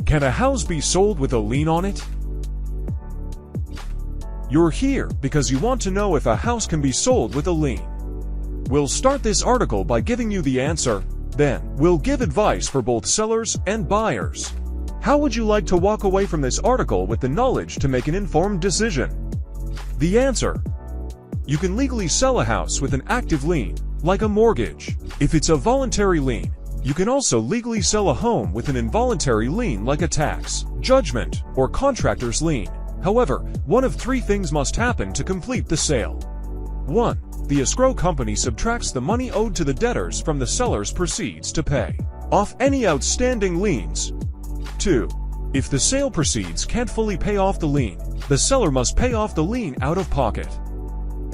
Can a house be sold with a lien on it? You're here because you want to know if a house can be sold with a lien. We'll start this article by giving you the answer, then we'll give advice for both sellers and buyers. How would you like to walk away from this article with the knowledge to make an informed decision? The answer: you can legally sell a house with an active lien, like a mortgage. If it's a voluntary lien, you can also legally sell a home with an involuntary lien like a tax, judgment, or contractor's lien. However, one of three things must happen to complete the sale. 1. The escrow company subtracts the money owed to the debtors from the seller's proceeds to pay off any outstanding liens. 2. If the sale proceeds can't fully pay off the lien, the seller must pay off the lien out of pocket.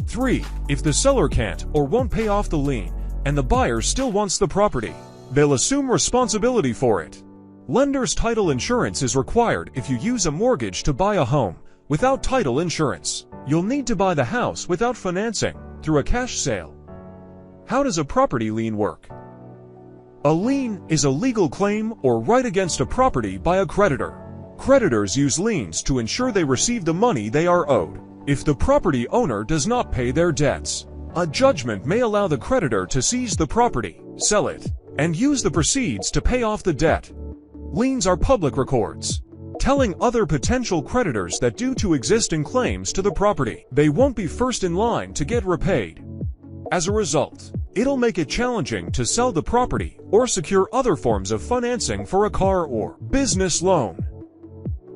3. If the seller can't or won't pay off the lien, and the buyer still wants the property, they'll assume responsibility for it. Lender's title insurance is required if you use a mortgage to buy a home. Without title insurance, you'll need to buy the house without financing, through a cash sale. How does a property lien work? A lien is a legal claim or right against a property by a creditor. Creditors use liens to ensure they receive the money they are owed. If the property owner does not pay their debts, a judgment may allow the creditor to seize the property, sell it, and use the proceeds to pay off the debt. Liens are public records, telling other potential creditors that due to existing claims to the property, they won't be first in line to get repaid. As a result, it'll make it challenging to sell the property or secure other forms of financing for a car or business loan.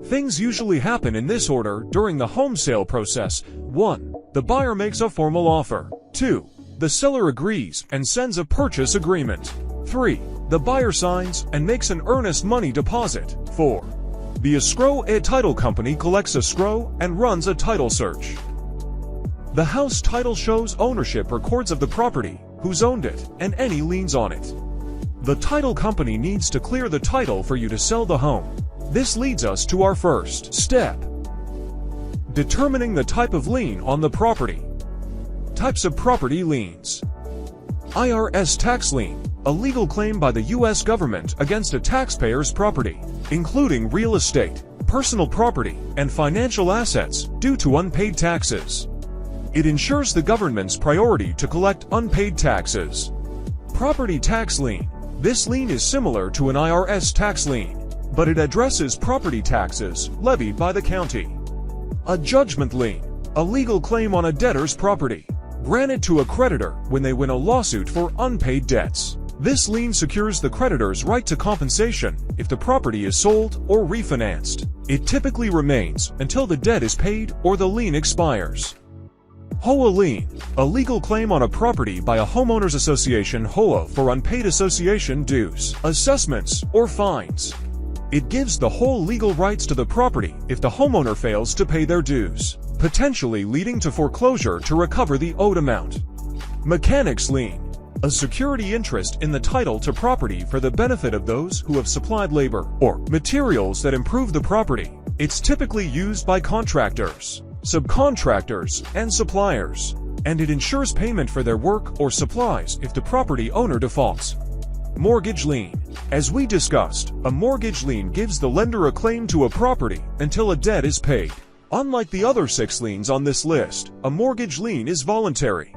Things usually happen in this order during the home sale process. 1. The buyer makes a formal offer. 2. The seller agrees and sends a purchase agreement. 3. The buyer signs and makes an earnest money deposit. 4. The escrow title company collects escrow and runs a title search. The house title shows ownership records of the property, who's owned it, and any liens on it. The title company needs to clear the title for you to sell the home. This leads us to our first step: determining the type of lien on the property. Types of property liens. IRS tax lien, a legal claim by the U.S. government against a taxpayer's property, including real estate, personal property, and financial assets, due to unpaid taxes. It ensures the government's priority to collect unpaid taxes. Property tax lien. This lien is similar to an IRS tax lien, but it addresses property taxes levied by the county. A judgment lien, a legal claim on a debtor's property, granted to a creditor when they win a lawsuit for unpaid debts. This lien secures the creditor's right to compensation if the property is sold or refinanced. It typically remains until the debt is paid or the lien expires. HOA lien, a legal claim on a property by a homeowners association HOA for unpaid association dues, assessments, or fines. It gives the whole legal rights to the property if the homeowner fails to pay their dues, potentially leading to foreclosure to recover the owed amount. Mechanics lien, a security interest in the title to property for the benefit of those who have supplied labor or materials that improve the property. It's typically used by contractors, subcontractors, and suppliers, and it ensures payment for their work or supplies if the property owner defaults. Mortgage lien. As we discussed, a mortgage lien gives the lender a claim to a property until a debt is paid. Unlike the other 6 liens on this list, a mortgage lien is voluntary.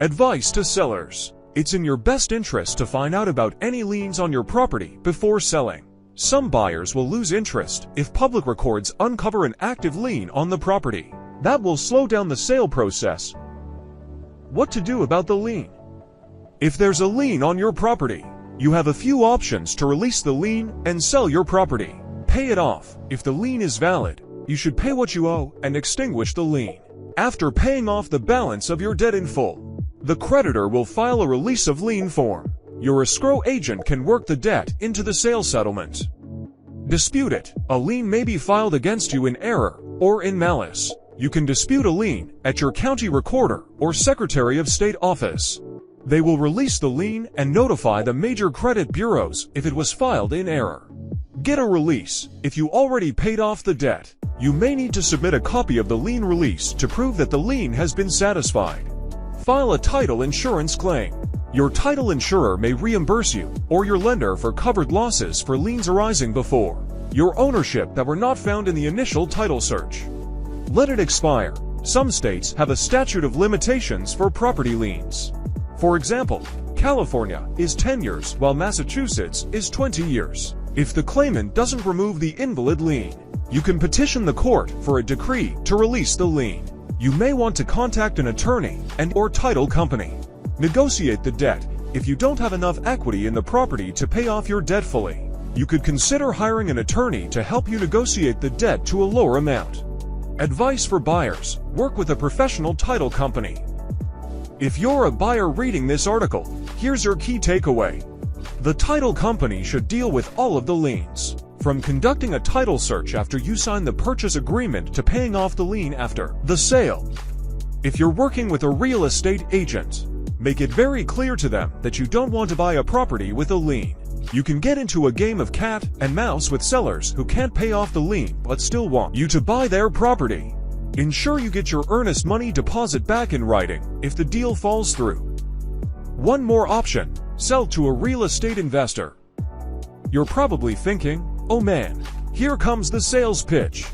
Advice to sellers. It's in your best interest to find out about any liens on your property before selling. Some buyers will lose interest if public records uncover an active lien on the property. That will slow down the sale process. What to do about the lien? If there's a lien on your property, you have a few options to release the lien and sell your property. Pay it off. If the lien is valid, you should pay what you owe and extinguish the lien. After paying off the balance of your debt in full, the creditor will file a release of lien form. Your escrow agent can work the debt into the sale settlement. Dispute it. A lien may be filed against you in error or in malice. You can dispute a lien at your county recorder or Secretary of State office. They will release the lien and notify the major credit bureaus if it was filed in error. Get a release. If you already paid off the debt, you may need to submit a copy of the lien release to prove that the lien has been satisfied. File a title insurance claim. Your title insurer may reimburse you, or your lender for covered losses for liens arising before your ownership that were not found in the initial title search. Let it expire. Some states have a statute of limitations for property liens. For example, California is 10 years while Massachusetts is 20 years. If the claimant doesn't remove the invalid lien, you can petition the court for a decree to release the lien. You may want to contact an attorney and/or title company. Negotiate the debt. If you don't have enough equity in the property to pay off your debt fully, you could consider hiring an attorney to help you negotiate the debt to a lower amount. Advice for buyers: work with a professional title company. If you're a buyer reading this article, here's your key takeaway. The title company should deal with all of the liens, from conducting a title search after you sign the purchase agreement to paying off the lien after the sale. If you're working with a real estate agent, make it very clear to them that you don't want to buy a property with a lien. You can get into a game of cat and mouse with sellers who can't pay off the lien but still want you to buy their property. Ensure you get your earnest money deposit back in writing if the deal falls through. One more option: sell to a real estate investor. You're probably thinking, oh man, here comes the sales pitch.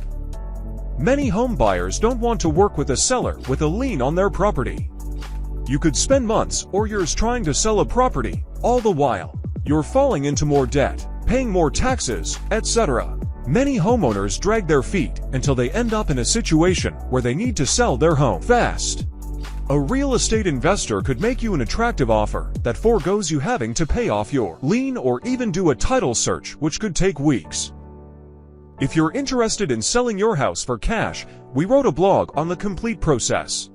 Many home buyers don't want to work with a seller with a lien on their property. You could spend months or years trying to sell a property, all the while you're falling into more debt, paying more taxes, etc. Many homeowners drag their feet until they end up in a situation where they need to sell their home fast. A real estate investor could make you an attractive offer that forgoes you having to pay off your lien or even do a title search, which could take weeks. If you're interested in selling your house for cash, we wrote a blog on the complete process.